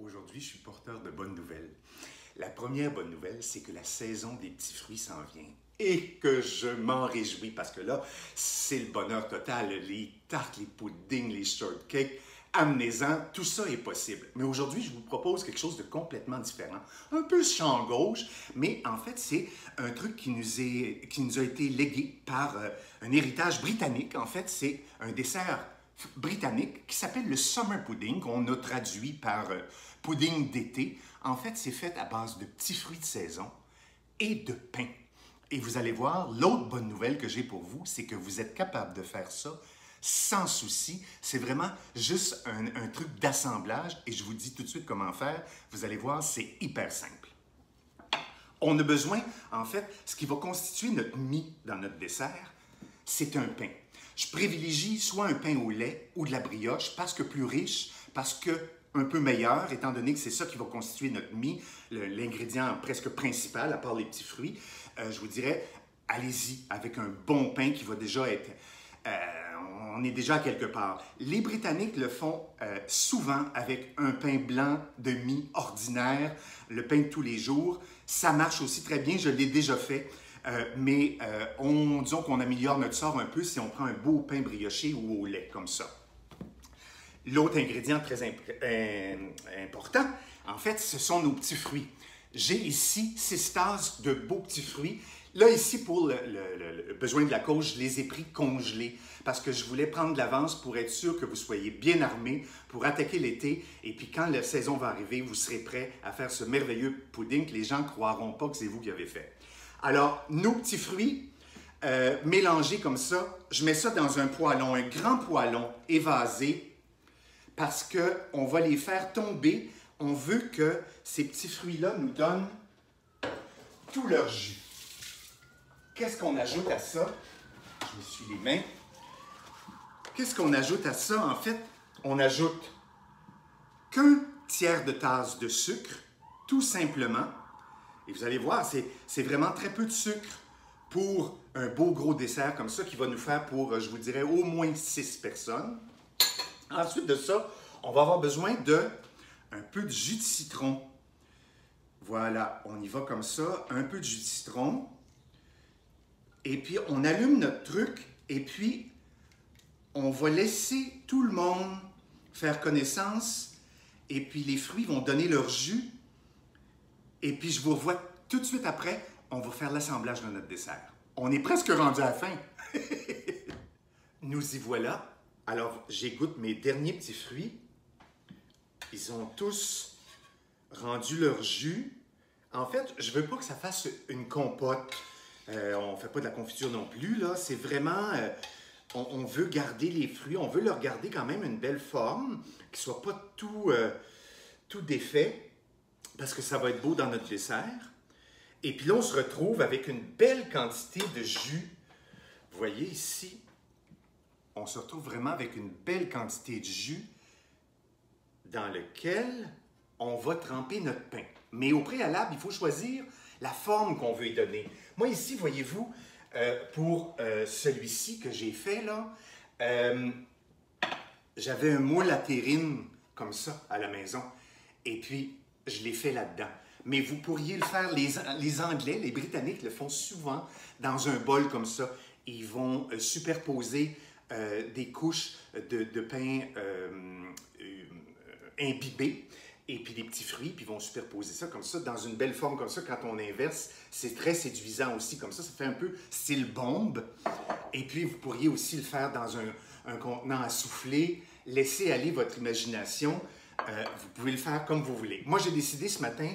Aujourd'hui, je suis porteur de bonnes nouvelles. La première bonne nouvelle, c'est que la saison des petits fruits s'en vient et que je m'en réjouis parce que là, c'est le bonheur total. Les tartes, les puddings, les shortcakes, amenez-en, tout ça est possible. Mais aujourd'hui, je vous propose quelque chose de complètement différent. Un peu champ gauche, mais en fait, c'est un truc qui nous a été légué par un héritage britannique. En fait, c'est un dessert britannique qui s'appelle le summer pudding, qu'on a traduit par pudding d'été. En fait, c'est fait à base de petits fruits de saison et de pain. Et vous allez voir, l'autre bonne nouvelle que j'ai pour vous, c'est que vous êtes capable de faire ça sans souci. C'est vraiment juste un truc d'assemblage et je vous dis tout de suite comment faire. Vous allez voir, c'est hyper simple. On a besoin, en fait, ce qui va constituer notre mie dans notre dessert, c'est un pain. Je privilégie soit un pain au lait ou de la brioche parce que plus riche, parce que un peu meilleur, étant donné que c'est ça qui va constituer notre mie, l'ingrédient presque principal, à part les petits fruits. Je vous dirais, allez-y avec un bon pain qui va déjà être... on est déjà quelque part. Les Britanniques le font souvent avec un pain blanc de mie ordinaire, le pain de tous les jours. Ça marche aussi très bien, je l'ai déjà fait. Disons qu'on améliore notre sort un peu si on prend un beau pain brioché ou au lait, comme ça. L'autre ingrédient très important, en fait, ce sont nos petits fruits. J'ai ici 6 tasses de beaux petits fruits. Là, ici, pour le besoin de la cause, je les ai pris congelés parce que je voulais prendre de l'avance pour être sûr que vous soyez bien armés pour attaquer l'été. Et puis, quand la saison va arriver, vous serez prêts à faire ce merveilleux pudding que les gens ne croiront pas que c'est vous qui avez fait. Alors, nos petits fruits mélangés comme ça, je mets ça dans un poêlon, un grand poêlon évasé, parce qu'on va les faire tomber. On veut que ces petits fruits-là nous donnent tout leur jus. Qu'est-ce qu'on ajoute à ça? Je m'essuie les mains. Qu'est-ce qu'on ajoute à ça? En fait, on ajoute qu'un tiers de tasse de sucre, tout simplement. Et vous allez voir, c'est vraiment très peu de sucre pour un beau gros dessert comme ça qui va nous faire pour, je vous dirais, au moins 6 personnes. Ensuite de ça, on va avoir besoin d'un peu de jus de citron. Voilà, on y va comme ça, un peu de jus de citron. Et puis, on allume notre truc et puis, on va laisser tout le monde faire connaissance. Et puis, les fruits vont donner leur jus. Et puis, je vous revois tout de suite après, on va faire l'assemblage de notre dessert. On est presque rendu à la fin. Nous y voilà. Alors, j'égoutte mes derniers petits fruits. Ils ont tous rendu leur jus. En fait, je ne veux pas que ça fasse une compote. On ne fait pas de la confiture non plus, là. C'est vraiment... on veut garder les fruits, on veut leur garder quand même une belle forme, qui ne soit pas tout défait, parce que ça va être beau dans notre dessert. Et puis là, on se retrouve avec une belle quantité de jus. Vous voyez ici, on se retrouve vraiment avec une belle quantité de jus dans lequel on va tremper notre pain. Mais au préalable, il faut choisir la forme qu'on veut y donner. Moi ici, voyez-vous, pour celui-ci que j'ai fait, là, j'avais un moule à terrine comme ça à la maison. Et puis, je l'ai fait là-dedans. Mais vous pourriez le faire, les Anglais, les Britanniques le font souvent dans un bol comme ça. Ils vont superposer des couches de pain imbibé et puis des petits fruits, puis ils vont superposer ça comme ça, dans une belle forme comme ça. Quand on inverse, c'est très séduisant aussi comme ça fait un peu style bombe. Et puis, vous pourriez aussi le faire dans un contenant à souffler, laisser aller votre imagination. Vous pouvez le faire comme vous voulez. Moi, j'ai décidé ce matin,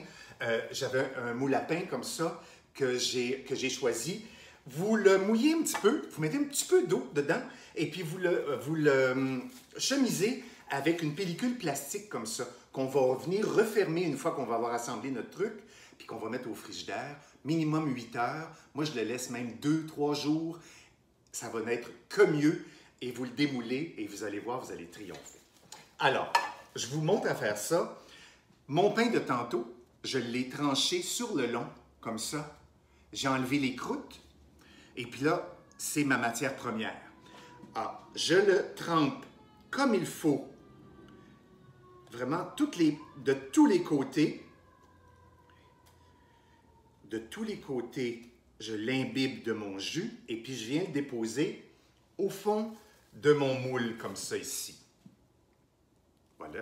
j'avais un moule à pain comme ça que j'ai choisi. Vous le mouillez un petit peu, vous mettez un petit peu d'eau dedans, et puis vous le chemisez avec une pellicule plastique comme ça, qu'on va venir refermer une fois qu'on va avoir assemblé notre truc, puis qu'on va mettre au frigidaire, minimum 8 heures. Moi, je le laisse même 2-3 jours. Ça va n'être que mieux, et vous le démoulez, et vous allez voir, vous allez triompher. Alors, je vous montre à faire ça. Mon pain de tantôt, je l'ai tranché sur le long, comme ça. J'ai enlevé les croûtes, et puis là, c'est ma matière première. Ah, je le trempe comme il faut vraiment de tous les côtés. De tous les côtés, je l'imbibe de mon jus et puis je viens le déposer au fond de mon moule, comme ça ici. Voilà.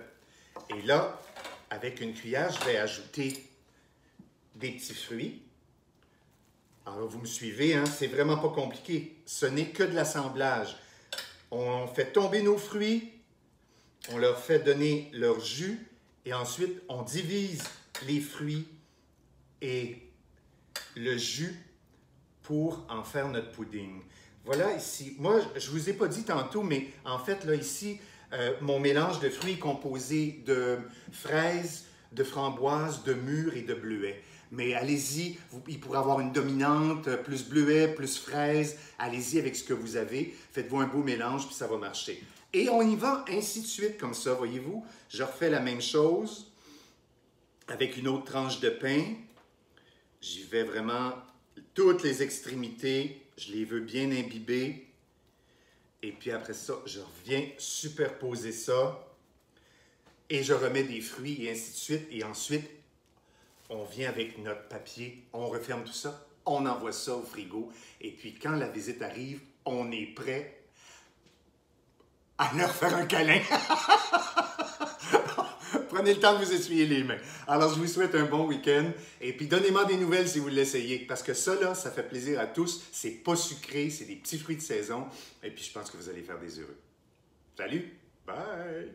Et là, avec une cuillère, je vais ajouter des petits fruits. Alors, vous me suivez, hein? C'est vraiment pas compliqué. Ce n'est que de l'assemblage. On fait tomber nos fruits, on leur fait donner leur jus et ensuite, on divise les fruits et le jus pour en faire notre pudding. Voilà ici. Moi, je ne vous ai pas dit tantôt, mais en fait, là, ici, mon mélange de fruits est composé de fraises, de framboises, de mûres et de bleuets. Mais allez-y, il pourrait avoir une dominante, plus bleuet, plus fraise. Allez-y avec ce que vous avez. Faites-vous un beau mélange, puis ça va marcher. Et on y va ainsi de suite, comme ça, voyez-vous. Je refais la même chose avec une autre tranche de pain. J'y vais vraiment toutes les extrémités. Je les veux bien imbibées. Et puis après ça, je reviens superposer ça. Et je remets des fruits et ainsi de suite. Et ensuite, on vient avec notre papier, on referme tout ça, on envoie ça au frigo. Et puis quand la visite arrive, on est prêt à leur faire un câlin. Prenez le temps de vous essuyer les mains. Alors, je vous souhaite un bon week-end. Et puis, donnez-moi des nouvelles si vous l'essayez. Parce que ça, là, ça fait plaisir à tous. C'est pas sucré, c'est des petits fruits de saison. Et puis, je pense que vous allez faire des heureux. Salut! Bye!